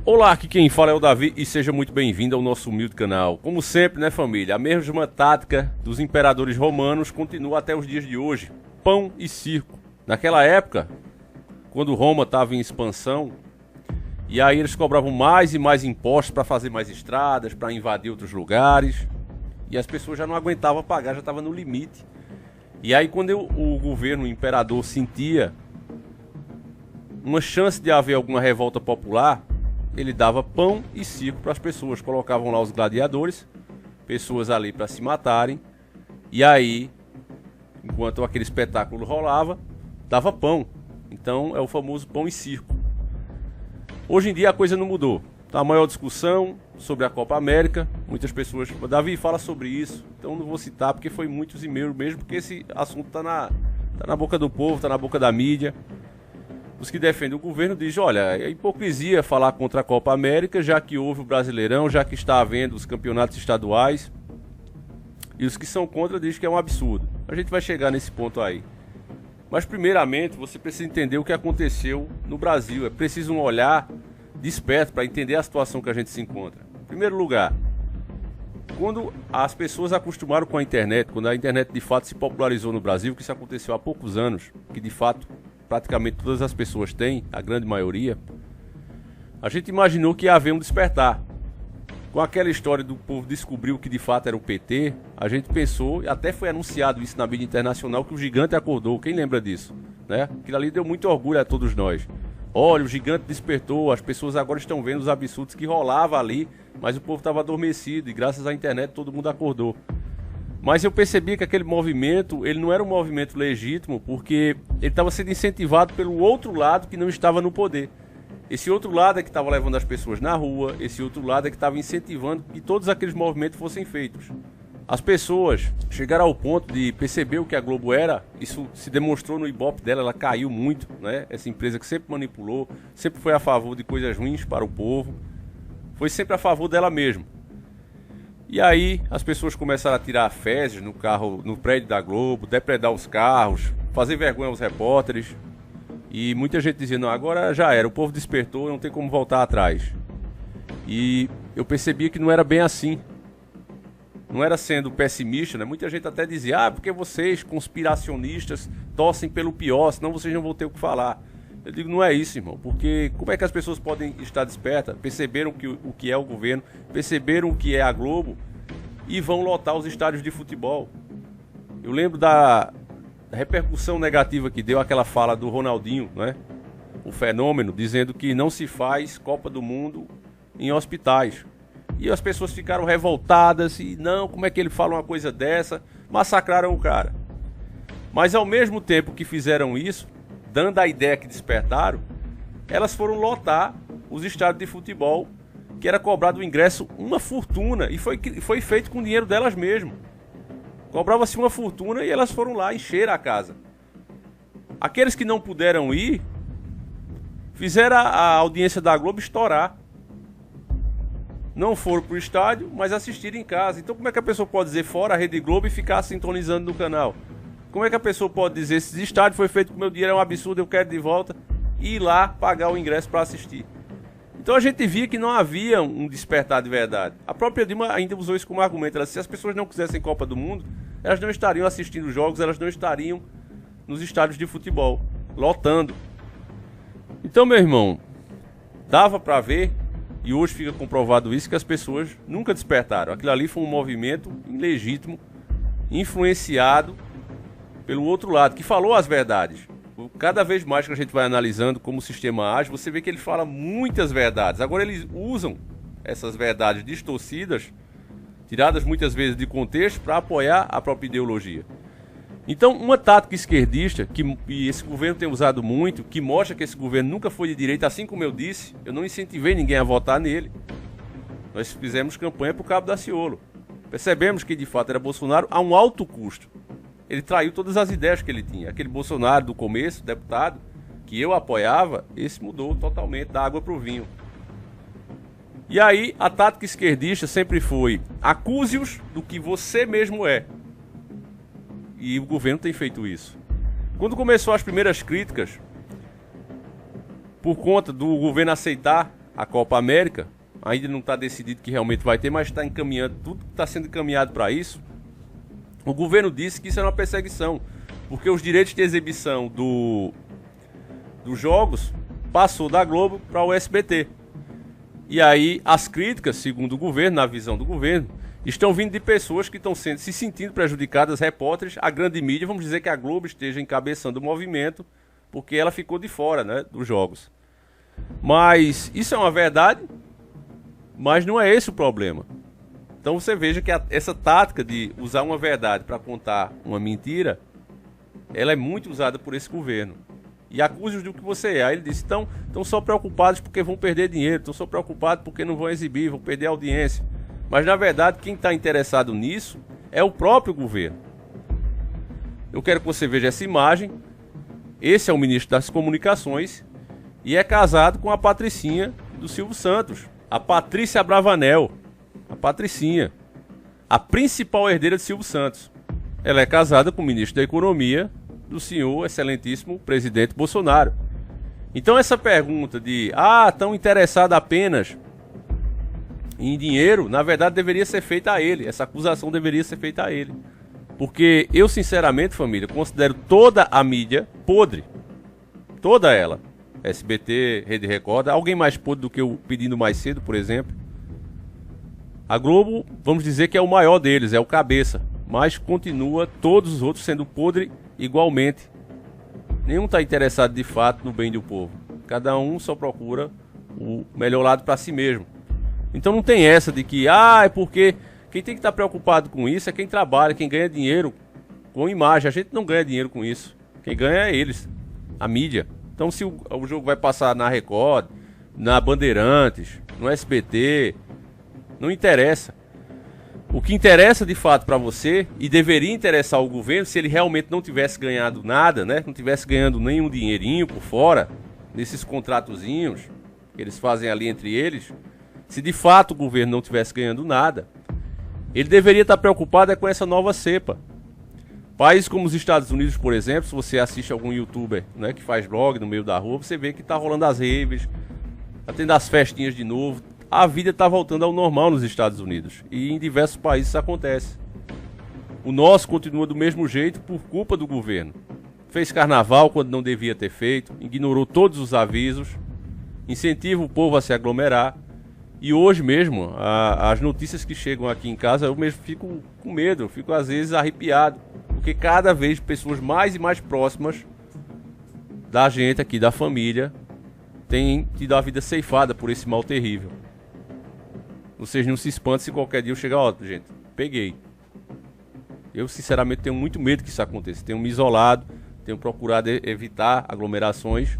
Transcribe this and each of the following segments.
Olá, aqui quem fala é o Davi e seja muito bem-vindo ao nosso humilde canal. Como sempre, né, família, a mesma tática dos imperadores romanos continua até os dias de hoje: pão e circo. Naquela época, quando Roma estava em expansão, e aí eles cobravam mais e mais impostos para fazer mais estradas, para invadir outros lugares, e as pessoas já não aguentavam pagar, já estava no limite. E aí quando o governo, o imperador, sentia uma chance de haver alguma revolta popular, ele dava pão e circo para as pessoas, colocavam lá os gladiadores, pessoas ali para se matarem, e aí, enquanto aquele espetáculo rolava, dava pão. Então é o famoso pão e circo. Hoje em dia a coisa não mudou. Tá a maior discussão sobre a Copa América, muitas pessoas, Davi, fala sobre isso, então não vou citar porque foi muitos e-mails mesmo, porque esse assunto tá na boca do povo, tá na boca da mídia. Os que defendem o governo dizem, olha, é hipocrisia falar contra a Copa América, já que houve o Brasileirão, já que está havendo os campeonatos estaduais. E os que são contra dizem que é um absurdo. A gente vai chegar nesse ponto aí. Mas primeiramente você precisa entender o que aconteceu no Brasil. É preciso um olhar desperto para entender a situação que a gente se encontra. Em primeiro lugar, quando as pessoas acostumaram com a internet, quando a internet de fato se popularizou no Brasil, que isso aconteceu há poucos anos, que de fato praticamente todas as pessoas têm, a grande maioria, a gente imaginou que ia haver um despertar. Com aquela história do povo descobrir o que de fato era o PT, a gente pensou, e até foi anunciado isso na mídia internacional, que o gigante acordou. Quem lembra disso? Né? Aquilo ali deu muito orgulho a todos nós. Olha, o gigante despertou, as pessoas agora estão vendo os absurdos que rolava ali, mas o povo estava adormecido e graças à internet todo mundo acordou. Mas eu percebi que aquele movimento, ele não era um movimento legítimo, porque ele estava sendo incentivado pelo outro lado que não estava no poder. Esse outro lado é que estava levando as pessoas na rua, esse outro lado é que estava incentivando que todos aqueles movimentos fossem feitos. As pessoas chegaram ao ponto de perceber o que a Globo era, isso se demonstrou no Ibope dela, ela caiu muito, né? Essa empresa que sempre manipulou, sempre foi a favor de coisas ruins para o povo, foi sempre a favor dela mesma. E aí as pessoas começaram a tirar fezes no carro, no prédio da Globo, depredar os carros, fazer vergonha aos repórteres. E muita gente dizia, não, agora já era, o povo despertou, não tem como voltar atrás. E eu percebia que não era bem assim. Não era sendo pessimista, né? Muita gente até dizia, porque vocês, conspiracionistas, torcem pelo pior, senão vocês não vão ter o que falar. Eu digo, não é isso, irmão, porque como é que as pessoas podem estar despertas, perceberam o que é o governo, perceberam o que é a Globo e vão lotar os estádios de futebol. Eu lembro da repercussão negativa que deu aquela fala do Ronaldinho, né? O fenômeno, dizendo que não se faz Copa do Mundo em hospitais. E as pessoas ficaram revoltadas e não, como é que ele fala uma coisa dessa? Massacraram o cara. Mas ao mesmo tempo que fizeram isso, dando a ideia que despertaram, elas foram lotar os estádios de futebol, que era cobrado o ingresso uma fortuna, e foi feito com dinheiro delas mesmas. Cobrava-se uma fortuna e elas foram lá encher a casa. Aqueles que não puderam ir, fizeram a audiência da Globo estourar. Não foram para o estádio, mas assistiram em casa. Então como é que a pessoa pode dizer fora a Rede Globo e ficar sintonizando no canal? Como é que a pessoa pode dizer, esse estádio foi feito com meu dinheiro, é um absurdo, eu quero de volta, e ir lá pagar o ingresso para assistir? Então a gente via que não havia um despertar de verdade. A própria Dilma ainda usou isso como argumento. Ela disse, se as pessoas não quisessem Copa do Mundo, elas não estariam assistindo jogos, elas não estariam nos estádios de futebol, lotando. Então, meu irmão, dava para ver, e hoje fica comprovado isso, que as pessoas nunca despertaram. Aquilo ali foi um movimento ilegítimo, influenciado pelo outro lado, que falou as verdades. Cada vez mais que a gente vai analisando como o sistema age, você vê que ele fala muitas verdades. Agora eles usam essas verdades distorcidas, tiradas muitas vezes de contexto, para apoiar a própria ideologia. Então, uma tática esquerdista, e esse governo tem usado muito, que mostra que esse governo nunca foi de direita, assim como eu disse, eu não incentivei ninguém a votar nele. Nós fizemos campanha para o Cabo Daciolo. Percebemos que de fato era Bolsonaro a um alto custo. Ele traiu todas as ideias que ele tinha. Aquele Bolsonaro do começo, deputado, que eu apoiava, esse mudou totalmente da água para o vinho. E aí, a tática esquerdista sempre foi: acuse-os do que você mesmo é. E o governo tem feito isso. Quando começou as primeiras críticas, por conta do governo aceitar a Copa América. Ainda não está decidido que realmente vai ter, mas está encaminhando, tudo está sendo encaminhado para isso. O governo disse que isso era uma perseguição, porque os direitos de exibição dos jogos passou da Globo para o SBT. E aí as críticas, segundo o governo, na visão do governo, estão vindo de pessoas que estão se sentindo prejudicadas, repórteres, a grande mídia. Vamos dizer que a Globo esteja encabeçando o movimento, porque ela ficou de fora, né, dos jogos. Mas isso é uma verdade, mas não é esse o problema. Então você veja que essa tática de usar uma verdade para contar uma mentira, ela é muito usada por esse governo. E acuse-os do que você é. Aí ele disse, estão só preocupados porque vão perder dinheiro, estão só preocupados porque não vão exibir, vão perder audiência. Mas na verdade quem está interessado nisso é o próprio governo. Eu quero que você veja essa imagem. Esse é o ministro das Comunicações e é casado com a patricinha do Silvio Santos, a Patrícia Abravanel, a Patricinha, a principal herdeira de Silvio Santos. Ela é casada com o ministro da Economia do senhor excelentíssimo presidente Bolsonaro. Então essa pergunta de estão interessados apenas em dinheiro, na verdade deveria ser feita a ele. Essa acusação deveria ser feita a ele. Porque eu sinceramente, família, considero toda a mídia podre. Toda ela. SBT, Rede Record, alguém mais podre do que o Pedindo Mais Cedo, por exemplo. A Globo, vamos dizer que é o maior deles, é o cabeça. Mas continua todos os outros sendo podre igualmente. Nenhum está interessado de fato no bem do povo. Cada um só procura o melhor lado para si mesmo. Então não tem essa de que é porque quem tem que estar preocupado com isso é quem trabalha, quem ganha dinheiro com imagem. A gente não ganha dinheiro com isso. Quem ganha é eles, a mídia. Então se o jogo vai passar na Record, na Bandeirantes, no SBT, não interessa. O que interessa de fato para você, e deveria interessar ao governo, se ele realmente não tivesse ganhado nada, né? Não tivesse ganhando nenhum dinheirinho por fora, nesses contratozinhos que eles fazem ali entre eles, se de fato o governo não tivesse ganhando nada, ele deveria estar preocupado com essa nova cepa. Países como os Estados Unidos, por exemplo, se você assiste algum youtuber, né, que faz blog no meio da rua, você vê que tá rolando as raves, tá tendo as festinhas de novo. A vida está voltando ao normal nos Estados Unidos. E em diversos países isso acontece. O nosso continua do mesmo jeito por culpa do governo. Fez carnaval quando não devia ter feito, ignorou todos os avisos, incentiva o povo a se aglomerar. E hoje mesmo, as notícias que chegam aqui em casa, eu mesmo fico com medo, fico às vezes arrepiado. Porque cada vez pessoas mais e mais próximas da gente aqui, da família, têm tido a vida ceifada por esse mal terrível. Vocês não se espantem se qualquer dia eu chegar, gente, peguei. Eu sinceramente tenho muito medo que isso aconteça. Tenho me isolado, tenho procurado evitar aglomerações.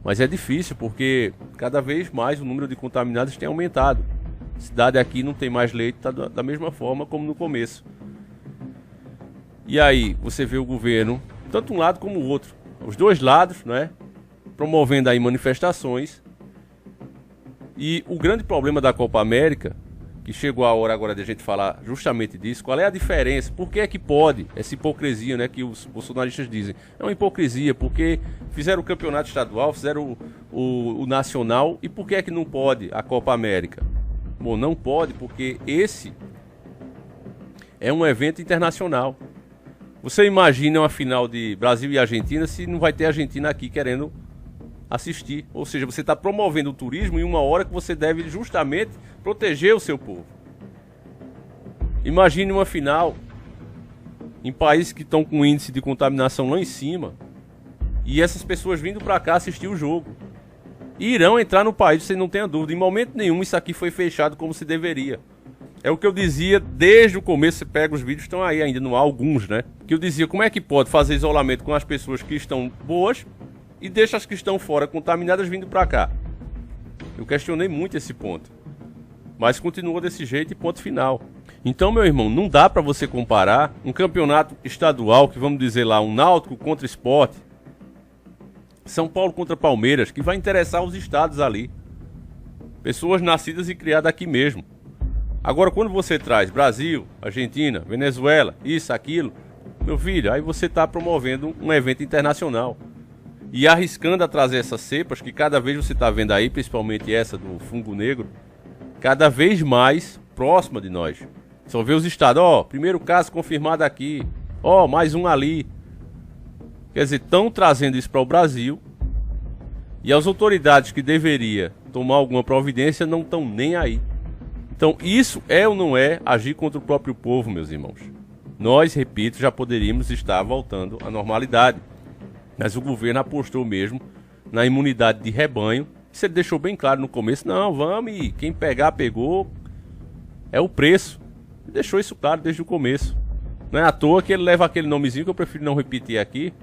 Mas é difícil porque cada vez mais o número de contaminados tem aumentado. A cidade aqui não tem mais leito, está da mesma forma como no começo. E aí você vê o governo, tanto um lado como o outro, os dois lados, né, promovendo aí manifestações. E o grande problema da Copa América, que chegou a hora agora de a gente falar justamente disso, qual é a diferença? Por que é que pode essa hipocrisia, né, que os bolsonaristas dizem? É uma hipocrisia, porque fizeram o campeonato estadual, fizeram o nacional, e por que é que não pode a Copa América? Bom, não pode porque esse é um evento internacional. Você imagina uma final de Brasil e Argentina se não vai ter Argentina aqui querendo assistir. Ou seja, você está promovendo o turismo em uma hora que você deve justamente proteger o seu povo. Imagine uma final em países que estão com índice de contaminação lá em cima e essas pessoas vindo para cá assistir o jogo. E irão entrar no país, você não tenha dúvida. Em momento nenhum isso aqui foi fechado como se deveria. É o que eu dizia desde o começo. Você pega os vídeos, estão aí ainda, não há alguns, né? Que eu dizia, como é que pode fazer isolamento com as pessoas que estão boas e deixa as que estão fora contaminadas vindo para cá? Eu questionei muito esse ponto. Mas continua desse jeito e ponto final. Então, meu irmão, não dá para você comparar um campeonato estadual, que vamos dizer lá, um Náutico contra Sport, São Paulo contra Palmeiras, que vai interessar os estados ali. Pessoas nascidas e criadas aqui mesmo. Agora, quando você traz Brasil, Argentina, Venezuela, isso, aquilo, meu filho, aí você está promovendo um evento internacional. e arriscando a trazer essas cepas, que cada vez você está vendo aí, principalmente essa do fungo negro, cada vez mais próxima de nós. Só vê os estados, ó, primeiro caso confirmado aqui, ó, mais um ali. Quer dizer, estão trazendo isso para o Brasil, e as autoridades que deveriam tomar alguma providência não estão nem aí. Então isso é ou não é agir contra o próprio povo, meus irmãos? Nós, repito, já poderíamos estar voltando à normalidade. Mas o governo apostou mesmo na imunidade de rebanho. Isso ele deixou bem claro no começo. Não, vamos, e quem pegar, pegou. É o preço. Ele deixou isso claro desde o começo. Não é à toa que ele leva aquele nomezinho que eu prefiro não repetir aqui.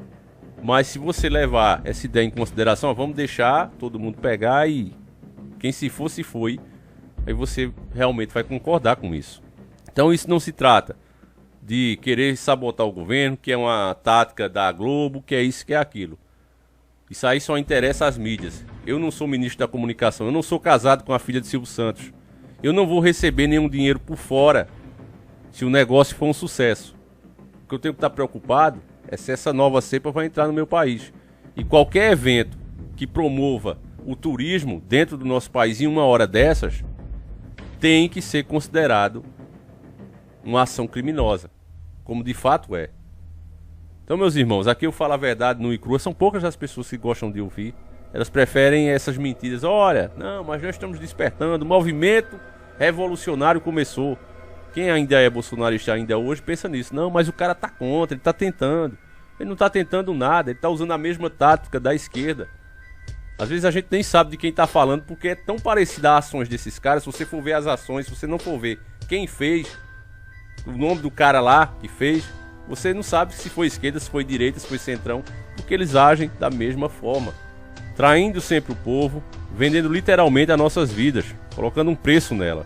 Mas se você levar essa ideia em consideração, ó, vamos deixar todo mundo pegar e quem se for, se foi. Aí você realmente vai concordar com isso. Então isso não se trata de querer sabotar o governo, que é uma tática da Globo, que é isso, que é aquilo. Isso aí só interessa às mídias. Eu não sou ministro da comunicação, eu não sou casado com a filha de Silvio Santos. Eu não vou receber nenhum dinheiro por fora se o negócio for um sucesso. O que eu tenho que estar preocupado é se essa nova cepa vai entrar no meu país. E qualquer evento que promova o turismo dentro do nosso país em uma hora dessas tem que ser considerado uma ação criminosa, como de fato é. Então, meus irmãos, aqui eu falo a verdade nua e crua. São poucas as pessoas que gostam de ouvir. Elas preferem essas mentiras. Olha, não, mas nós estamos despertando. O movimento revolucionário começou. Quem ainda é bolsonarista ainda hoje pensa nisso. Não, mas o cara tá contra, ele tá tentando. Ele não tá tentando nada, ele tá usando a mesma tática da esquerda. Às vezes a gente nem sabe de quem tá falando, porque é tão parecida as ações desses caras. Se você for ver as ações, se você não for ver quem fez, o nome do cara lá que fez, você não sabe se foi esquerda, se foi direita, se foi centrão, porque eles agem da mesma forma, traindo sempre o povo, vendendo literalmente as nossas vidas, colocando um preço nela.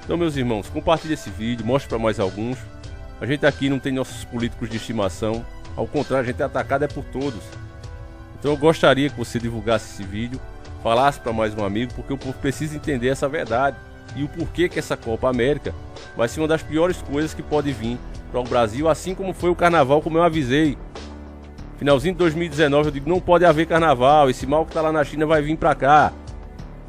Então, meus irmãos, compartilhe esse vídeo, mostre para mais alguns. A gente aqui não tem nossos políticos de estimação, ao contrário, a gente é atacado por todos. Então eu gostaria que você divulgasse esse vídeo, falasse para mais um amigo, porque o povo precisa entender essa verdade e o porquê que essa Copa América vai ser uma das piores coisas que pode vir para o Brasil, assim como foi o carnaval, como eu avisei. Finalzinho de 2019 eu digo, não pode haver carnaval, esse mal que está lá na China vai vir para cá.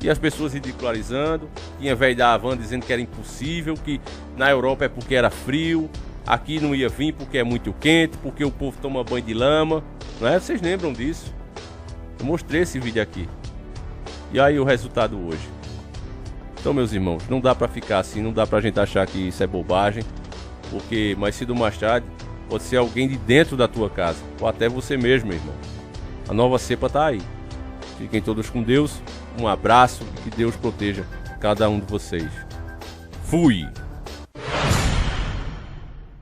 E as pessoas ridicularizando, tinha velho da Havan dizendo que era impossível, que na Europa é porque era frio, aqui não ia vir porque é muito quente, porque o povo toma banho de lama, não é? Vocês lembram disso? Eu mostrei esse vídeo aqui. E aí o resultado hoje. Então, meus irmãos, não dá pra ficar assim, não dá pra gente achar que isso é bobagem, porque mais cedo ou mais tarde pode ser alguém de dentro da tua casa, ou até você mesmo, meu irmão. A nova cepa tá aí. Fiquem todos com Deus, um abraço e que Deus proteja cada um de vocês. Fui!